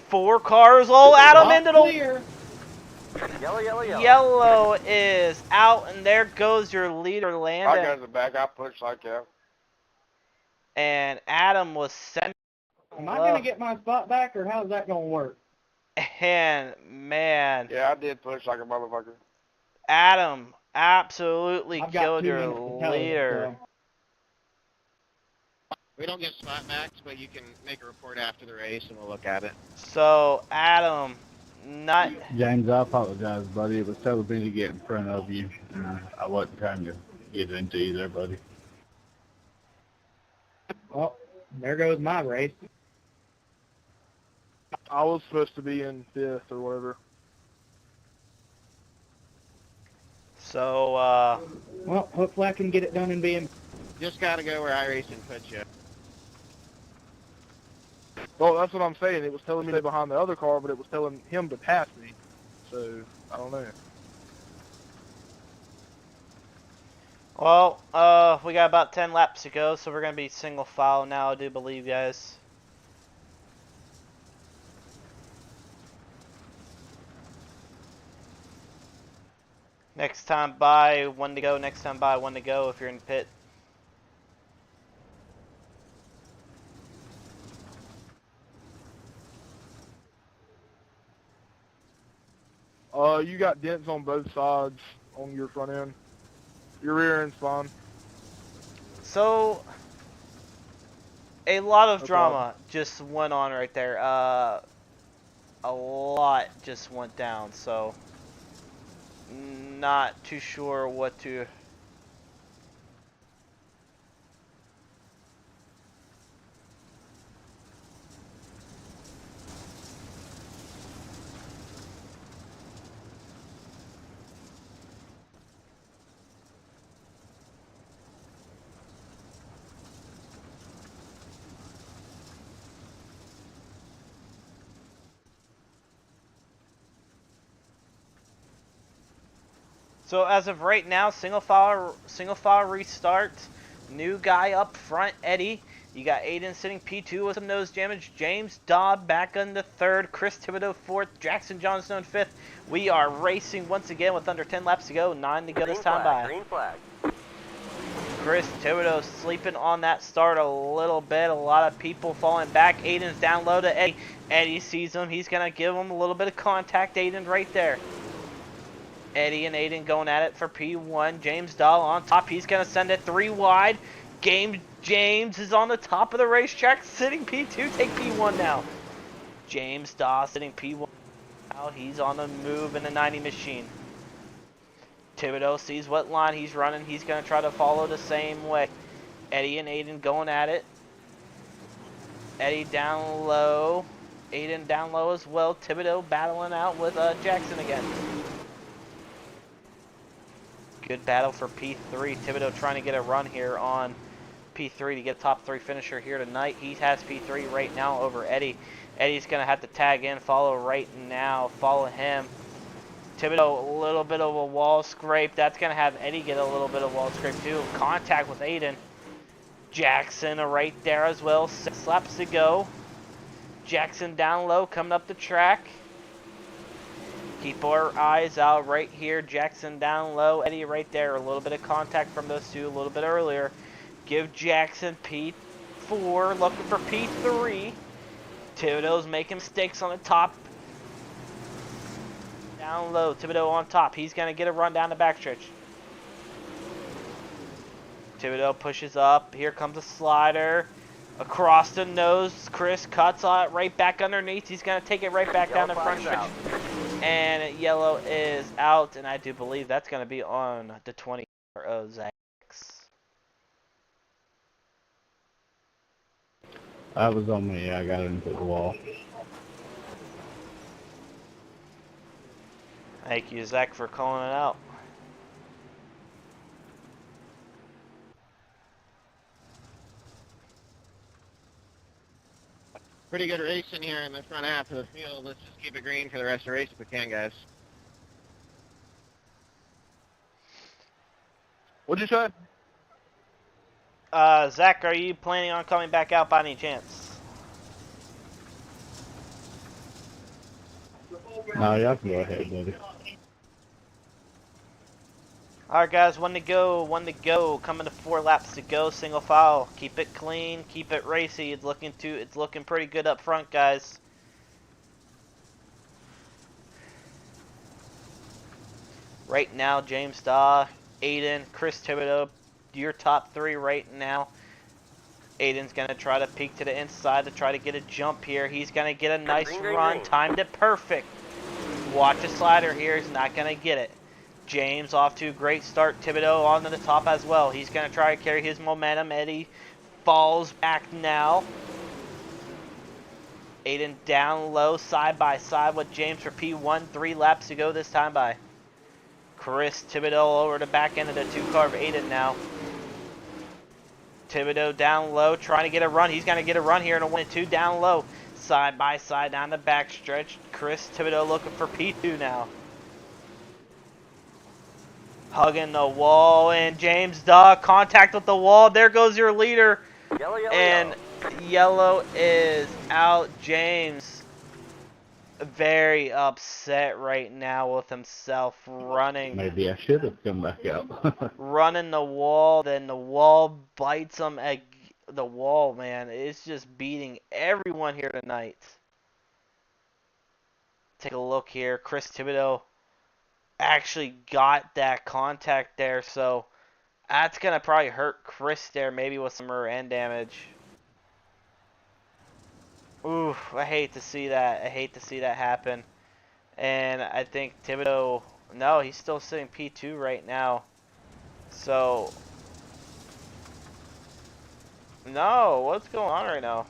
4 cars. Oh, Adam into the... Yellow, yellow, yellow. Yellow is out, and there goes your leader, Landon. I got the back. I pushed like that. And Adam was sent. Am I going to get my spot back, or how's that going to work? And, man. Yeah, I did push like a motherfucker. Adam absolutely I've got killed 2 your minutes to tell it, leader. So. We don't get spot backs, but you can make a report after the race, and we'll look at it. So, Adam, not... James, I apologize, buddy. It was telling me to get in front of you. I wasn't trying to get into you there, buddy. Well, there goes my race. I was supposed to be in 5th or whatever. So, Well, hopefully I can get it done and be in. Just got to go where iRacing puts you. Well, that's what I'm saying. It was telling me to stay behind the other car, but it was telling him to pass me. So, I don't know. well, we got about 10 laps to go, so we're going to be single file now, I do believe, guys. Next time by, 1 to go. Next time by, 1 to go if you're in pit. You got dents on both sides on your front end. Your rear end's fine. So, a lot of drama just went on right there. A lot just went down, so not too sure what to... So as of right now, single file restart. New guy up front, Eddie. You got Aiden sitting P2 with some nose damage. James Dobb back into third. Chris Thibodeau fourth. Jackson Johnstone fifth. We are racing once again with under 10 laps to go. 9 to go this time by. Green flag. Chris Thibodeau sleeping on that start a little bit. A lot of people falling back. Aiden's down low to Eddie. Eddie sees him. He's going to give him a little bit of contact. Aiden right there. Eddie and Aiden going at it for P1. James Dahl on top. He's going to send it 3 wide. James is on the top of the racetrack, sitting P2. Take P1 now. James Dahl sitting P1 now. He's on the move in the 90 machine. Thibodeau sees what line he's running. He's going to try to follow the same way. Eddie and Aiden going at it. Eddie down low. Aiden down low as well. Thibodeau battling out with Jackson again. Good battle for P3. Thibodeau trying to get a run here on P3 to get a top 3 finisher here tonight. He has P3 right now over Eddie. Eddie's going to have to tag in, follow right now, follow him. Thibodeau, a little bit of a wall scrape. That's going to have Eddie get a little bit of wall scrape too. Contact with Aiden. Jackson right there as well. 6 laps to go. Jackson down low, coming up the track. Keep our eyes out right here. Jackson down low. Eddie right there. A little bit of contact from those two a little bit earlier. Give Jackson P4. Looking for P3. Thibodeau's making mistakes on the top. Down low. Thibodeau on top. He's going to get a run down the backstretch. Thibodeau pushes up. Here comes a slider. Across the nose. Chris cuts on it right back underneath. He's going to take it right back down the front stretch. And yellow is out, and I do believe that's going to be on the 20 for Ozx. That was on me. I got into the wall. Thank you, Zach, for calling it out. Pretty good racing here in the front half of the field. Let's just keep it green for the rest of the race if we can, guys. What'd you say? Zach, are you planning on coming back out by any chance? No, y'all can go ahead, buddy. Alright guys, 1 to go, coming to 4 laps to go, single file. Keep it clean, keep it racy. It's looking pretty good up front, guys. Right now, James Daw, Aiden, Chris Thibodeau, your top 3 right now. Aiden's going to try to peek to the inside to try to get a jump here. He's going to get a nice run, timed it perfect. Watch a slider here, he's not going to get it. James off to a great start. Thibodeau onto the top as well. He's going to try to carry his momentum. Eddie falls back now. Aiden down low, side by side with James for P1. 3 laps to go this time by. Chris Thibodeau over the back end of the 2-car of Aiden now. Thibodeau down low, trying to get a run. He's going to get a run here in a 1 and 2 down low. Side by side down the back stretch. Chris Thibodeau looking for P2 now. Hugging the wall, and James Daw contact with the wall. There goes your leader. Yellow, And yellow is out. James very upset right now with himself, running Maybe I should have come back out. running the wall. Then the wall bites him. The wall, man, it's just beating everyone here tonight. Take a look here. Chris Thibodeau actually got that contact there, so that's gonna probably hurt Chris there, maybe with some rear end damage. Oof, I hate to see that. I hate to see that happen. And I think Thibodeau, no, he's still sitting P2 right now. So, no, what's going on right now?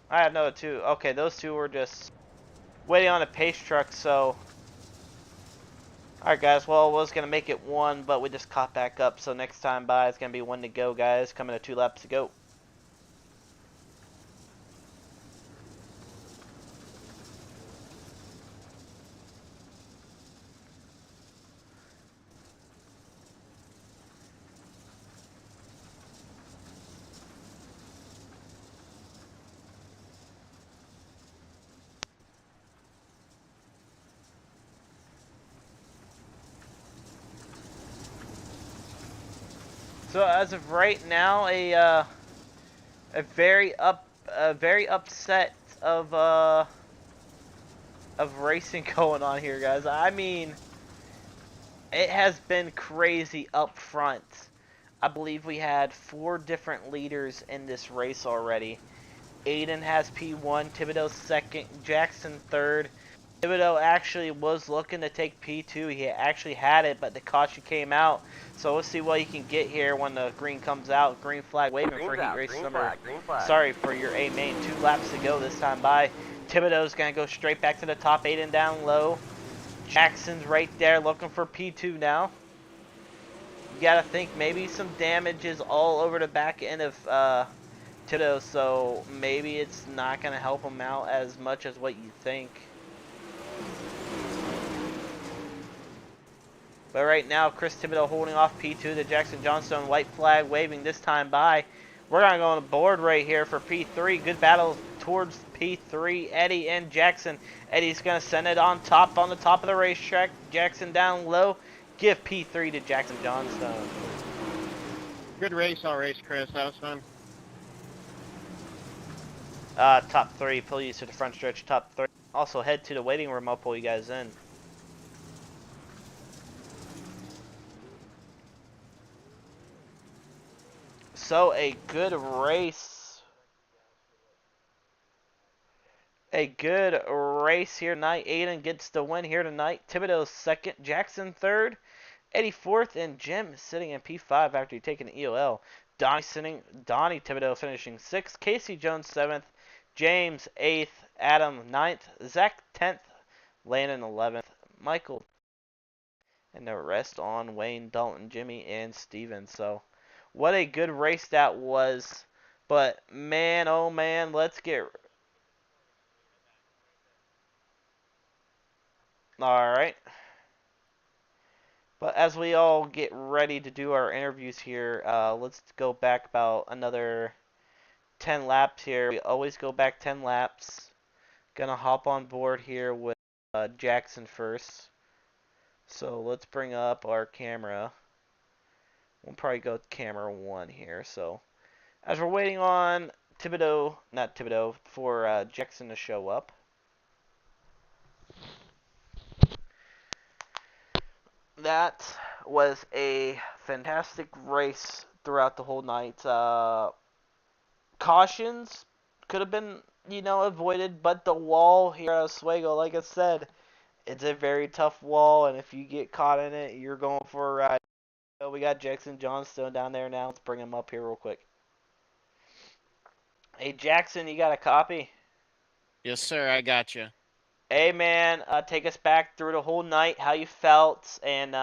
I have no 2. Okay, those 2 were just waiting on a pace truck, so. Alright guys, well, I was going to make it 1, but we just caught back up, so next time by it's going to be 1 to go, guys, coming to 2 laps to go. So as of right now, a very upset of racing going on here, guys. I mean, it has been crazy up front. I believe we had 4 different leaders in this race already. Aiden has P1, Thibodeau second, Jackson third. Thibodeau actually was looking to take P2. He actually had it, but the caution came out. So we'll see what he can get here when the green comes out. Green flag waving for heat race number. Green flag. Sorry for your A main. 2 laps to go this time by. Thibodeau's going to go straight back to the top. Aiden down low. Jackson's right there looking for P2 now. You got to think maybe some damage is all over the back end of Thibodeau, so maybe it's not going to help him out as much as what you think. But right now, Chris Thibodeau holding off P2, the Jackson Johnstone white flag waving this time by. We're going to go on the board right here for P3. Good battle towards P3, Eddie and Jackson. Eddie's going to send it on the top of the racetrack. Jackson down low. Give P3 to Jackson Johnstone. Good race all race, Chris. That was fun. Top 3, please, to the front stretch, top 3. Also, head to the waiting room. I'll pull you guys in. So, a good race. A good race here tonight. Aiden gets the win here tonight. Thibodeau second, Jackson third, Eddie fourth, and Jim sitting in P5 after he taken the EOL. Donnie Thibodeau finishing 6th, Casey Jones 7th, James 8th, Adam 9th, Zach 10th, Landon 11th, Michael, and the rest on Wayne, Dalton, Jimmy, and Steven. So, what a good race that was. But, man, oh man, let's get... Alright. But as we all get ready to do our interviews here, let's go back about another 10 laps here. We always go back 10 laps. Gonna hop on board here with Jackson first. So let's bring up our camera. We'll probably go with camera 1 here. So as we're waiting on for Jackson to show up. That was a fantastic race throughout the whole night. Cautions could have been, avoided, but the wall here at Oswego, like I said, it's a very tough wall, and if you get caught in it, you're going for a ride. So we got Jackson Johnstone down there now. Let's bring him up here real quick. Hey, Jackson, you got a copy? Yes, sir. I got you. Hey, man, take us back through the whole night, how you felt, and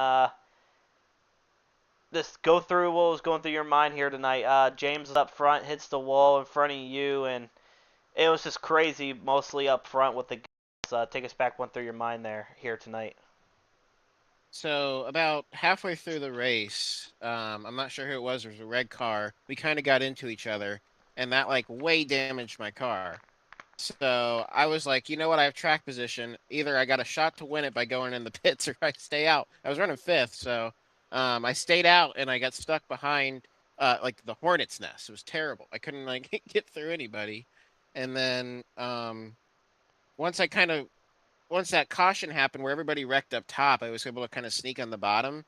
just go through what was going through your mind here tonight. James is up front, hits the wall in front of you, and it was just crazy, mostly up front with the guys. Take us back, through your mind here tonight. So about halfway through the race, I'm not sure who it was. There was a red car. We kind of got into each other, and that like way damaged my car. So I was like, you know what? I have track position. Either I got a shot to win it by going in the pits, or I stay out. I was running 5th, so I stayed out, and I got stuck behind like the hornet's nest. It was terrible. I couldn't like get through anybody. And then once that caution happened where everybody wrecked up top, I was able to kind of sneak on the bottom,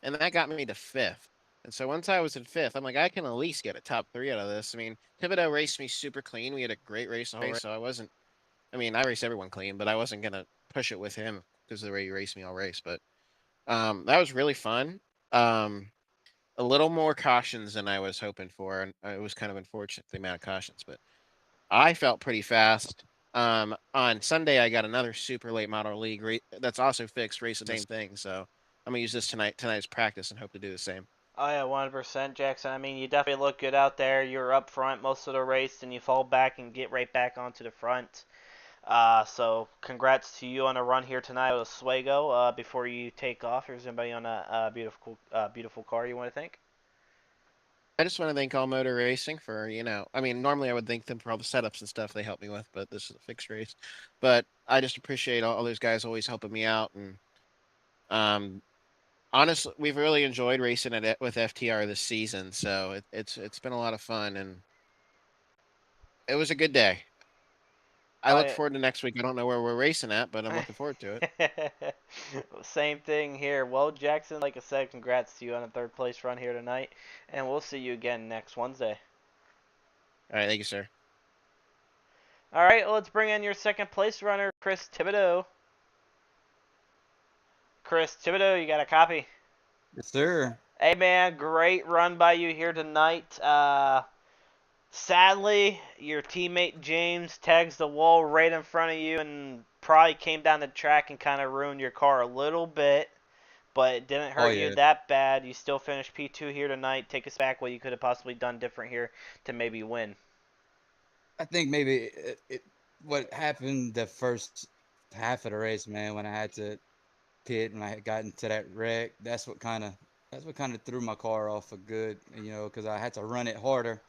and that got me to 5th. And so once I was in 5th, I'm like, I can at least get a top 3 out of this. I mean, Thibodeau raced me super clean. We had a great race all race, so I raced everyone clean, but I wasn't going to push it with him because of the way he raced me all race. But that was really fun. A little more cautions than I was hoping for, and it was kind of unfortunate, the amount of cautions, but I felt pretty fast. On Sunday, I got another super late model league that's also fixed, racing the same thing. So I'm gonna use this tonight's practice and hope to do the same. Oh yeah, 100%, Jackson. I mean, you definitely look good out there. You're up front most of the race, and you fall back and get right back onto the front. So congrats to you on a run here tonight with Oswego. Before you take off, is anybody on a beautiful car you want to thank? I just want to thank All Motor Racing for, normally I would thank them for all the setups and stuff they helped me with, but this is a fixed race. But I just appreciate all those guys always helping me out, and honestly, we've really enjoyed racing with FTR this season, so it's been a lot of fun, and it was a good day. I look I forward to next week. I don't know where we're racing at, but I'm looking forward to it. Same thing here. Well, Jackson, like I said, congrats to you on a third place run here tonight, and we'll see you again next Wednesday. All right, thank you, sir. All right, let's bring in your second place runner, Chris Thibodeau. Chris Thibodeau, you got a copy? Yes, sir. Hey, man, great run by you here tonight. Sadly, your teammate James tags the wall right in front of you and probably came down the track and kind of ruined your car a little bit, but it didn't Oh hurt you yeah. that bad. You still finished P2 here tonight. Take us back what you could have possibly done different here to maybe win. I think maybe what happened the first half of the race, man, when I had to pit and I had gotten to that wreck. That's what kind of threw my car off for good. Because I had to run it harder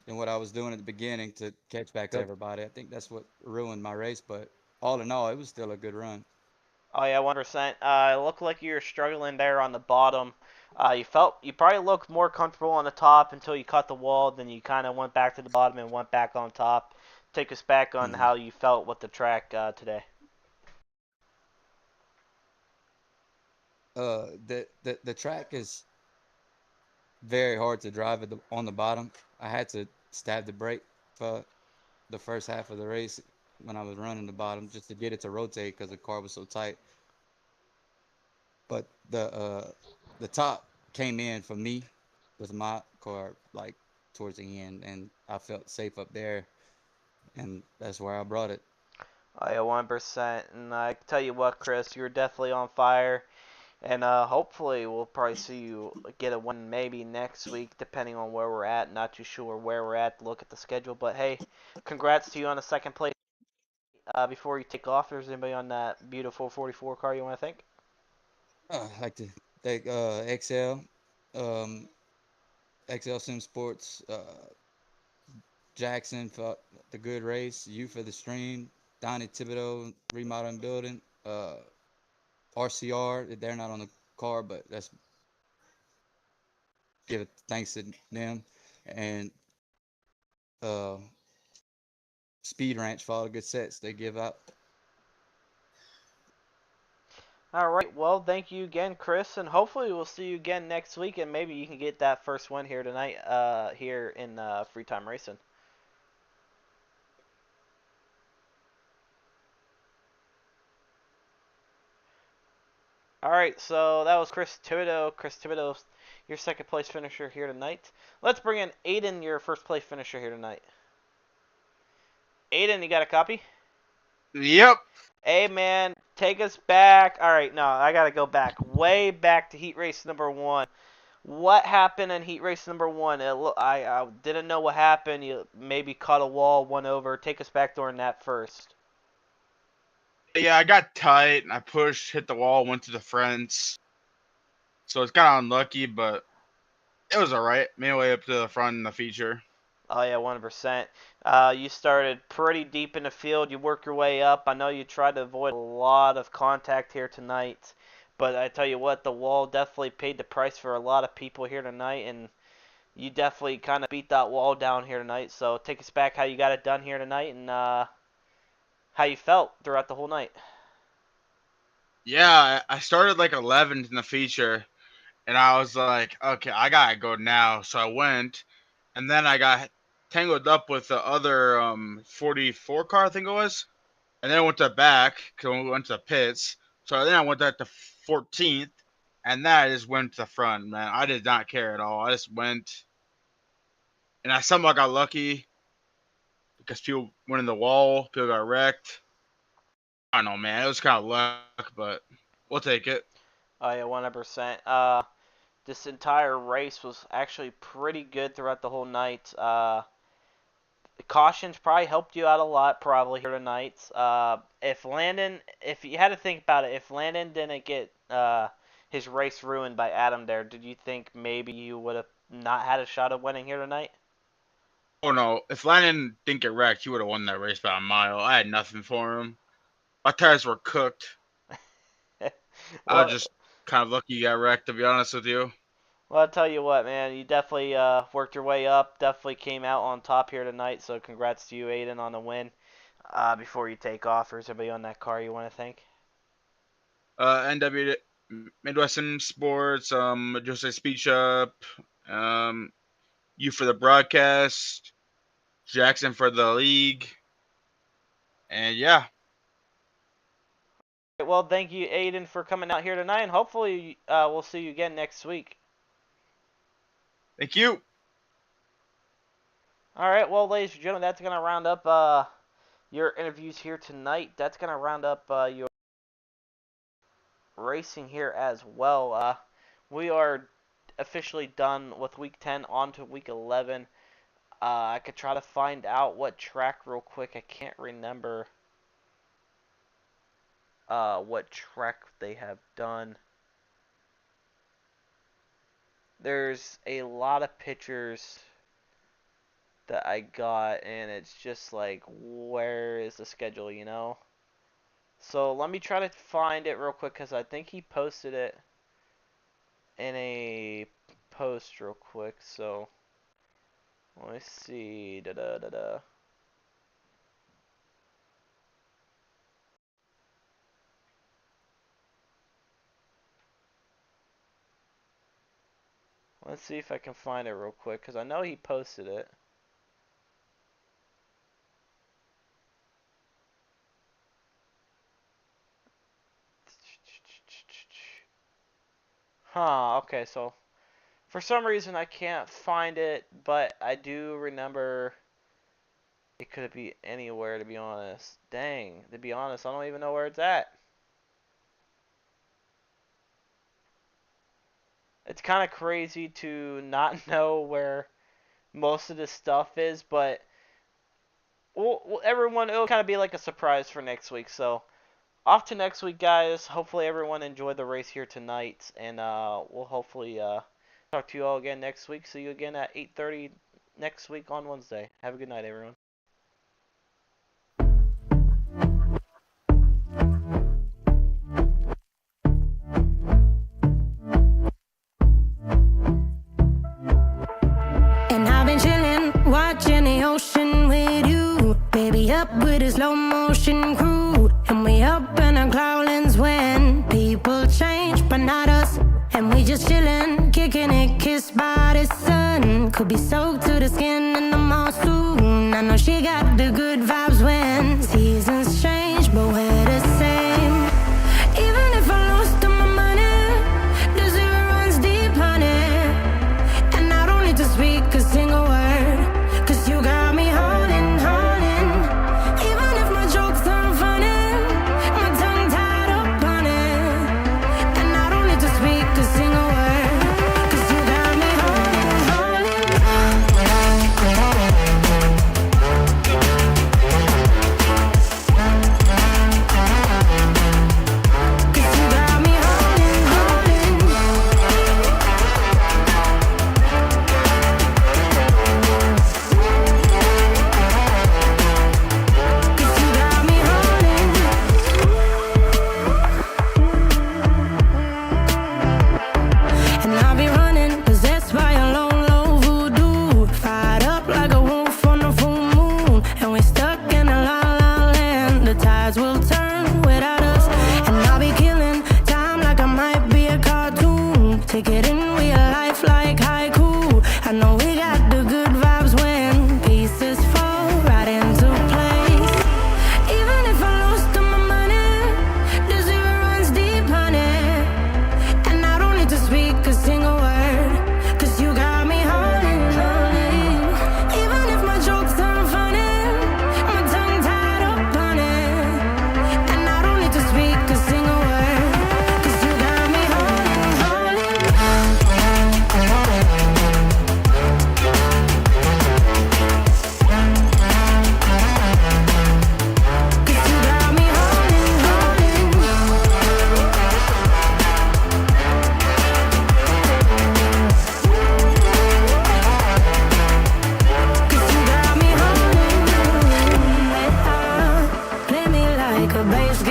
than what I was doing at the beginning to catch back to everybody. I think that's what ruined my race. But all in all, it was still a good run. Oh yeah, 100%. It looked like you were struggling there on the bottom. You probably looked more comfortable on the top until you cut the wall. Then you kind of went back to the bottom and went back on top. Take us back on hmm how you felt with the track today. The track is very hard to drive on the bottom. I had to stab the brake for the first half of the race when I was running the bottom just to get it to rotate because the car was so tight. But the top came in for me with my car like towards the end, and I felt safe up there, and that's where I brought it. Oh yeah, 1%. And I tell you what, Chris, you're definitely on fire. And hopefully we'll probably see you get a win maybe next week, depending on where we're at. Not too sure where we're at. Look at the schedule, but hey, congrats to you on the second place. Before you take off, there's anybody on that beautiful 44 car you want to thank? I like to thank um, XL Sim Sports, Jackson for the good race, you for the stream, Donnie Thibodeau, remodeling building, RCR. They're not on the car, but that's give it thanks to them, and uh, Speed Ranch for all the good sets they give out. All right. Well, thank you again, Chris, and hopefully we'll see you again next week, and maybe you can get that first win here tonight, here in Free Time Racing. All right. So that was Chris Thibodeau. Chris Thibodeau, your second place finisher here tonight. Let's bring in Aiden, your first place finisher here tonight. Aiden, you got a copy? Yep. Hey man, take us back. All right, no, I gotta go back, way back to heat race number one. What happened in heat race number one? I didn't know what happened. You maybe caught a wall, went over. Take us back during that first. Yeah, I got tight and I pushed, hit the wall, went to the fence. So it's kind of unlucky, but it was all right. Made my way up to the front in the feature. Oh yeah, 100%. You started pretty deep in the field. You work your way up. I know you tried to avoid a lot of contact here tonight, but I tell you what, the wall definitely paid the price for a lot of people here tonight, and you definitely kind of beat that wall down here tonight. So take us back how you got it done here tonight and how you felt throughout the whole night. Yeah, I started like 11th in the feature, and I was like, okay, I gotta go now. So I went, and then I got tangled up with the other 44 car, I think it was, and then I went to the back because we went to the pits. So then I went back to 14th, and then I just went to the front. Man, I did not care at all. I just went, and I somehow got lucky because people went in the wall, people got wrecked. I don't know, man. It was kind of luck, but we'll take it. Oh yeah, 100%. This entire race was actually pretty good throughout the whole night. The cautions probably helped you out a lot probably here tonight. If you had to think about it, if Landon didn't get his race ruined by Adam there, did you think maybe you would have not had a shot of winning here tonight? Oh no, if Landon didn't get wrecked, he would have won that race by a mile. I had nothing for him. My tires were cooked. I was Well, just kind of lucky you got wrecked, to be honest with you. Well, I'll tell you what, man. You definitely worked your way up. Definitely came out on top here tonight. So congrats to you, Aiden, on the win. Before you take off, or is anybody on that car you want to thank? NW Midwestern Sports, Jose Speed Shop, you for the broadcast, Jackson for the league, and yeah. Well, thank you, Aiden, for coming out here tonight, and hopefully we'll see you again next week. Thank you. All right, well, ladies and gentlemen, that's going to round up your interviews here tonight. That's going to round up your racing here as well. We are officially done with Week 10, on to Week 11. I could try to find out what track real quick. I can't remember what track they have done. There's a lot of pictures that I got, and it's just like, where is the schedule, you know? So let me try to find it real quick, because I think he posted it in a post real quick. So let me see. Let's see if I can find it real quick, because I know he posted it. Huh, okay, so for some reason I can't find it, but I do remember it could be anywhere, to be honest. Dang, to be honest, I don't even know where it's at. It's kind of crazy to not know where most of this stuff is, but everyone, it'll kind of be like a surprise for next week. So off to next week, guys. Hopefully everyone enjoyed the race here tonight, and we'll hopefully talk to you all again next week. See you again at 8:30 next week on Wednesday. Have a good night, everyone. And I've been chillin', watching the ocean with you. Baby, up with a slow motion crew. And we up in our cloudlands when people change, but not us. And we just chillin', kicking it, kissed by the sun. Could be soaked to the skin in the mall soon. I know she got the good vibes when seasons change, but we're the same. Even if I lost all my money, the zero runs deep, honey. And I don't need to speak a single word, 'cause you got me holding, holding. Even if my jokes aren't funny, my tongue tied up on it. And I don't need to speak a single word, 'cause you got me holding, holding. 'Cause you got me holding, holding. Cause you got me holding. And I'll be running, possessed by a low, low voodoo. Fired up like a wolf on a full moon. And we're stuck in a la la land. The tides will turn without us. And I'll be killing time like I might be a cartoon. Take it in real life like haiku. I know we got the good vibes when pieces fall right into place. Even if I lost all my money, the zero runs deep, honey. And I don't need to speak a single word, 'cause you got me holding, holding. Even if my jokes aren't funny, my tongue tied up on it. And I don't need to speak a single word, 'cause you got me holding, holding. 'Cause you got me holding, holding. Play me like a bass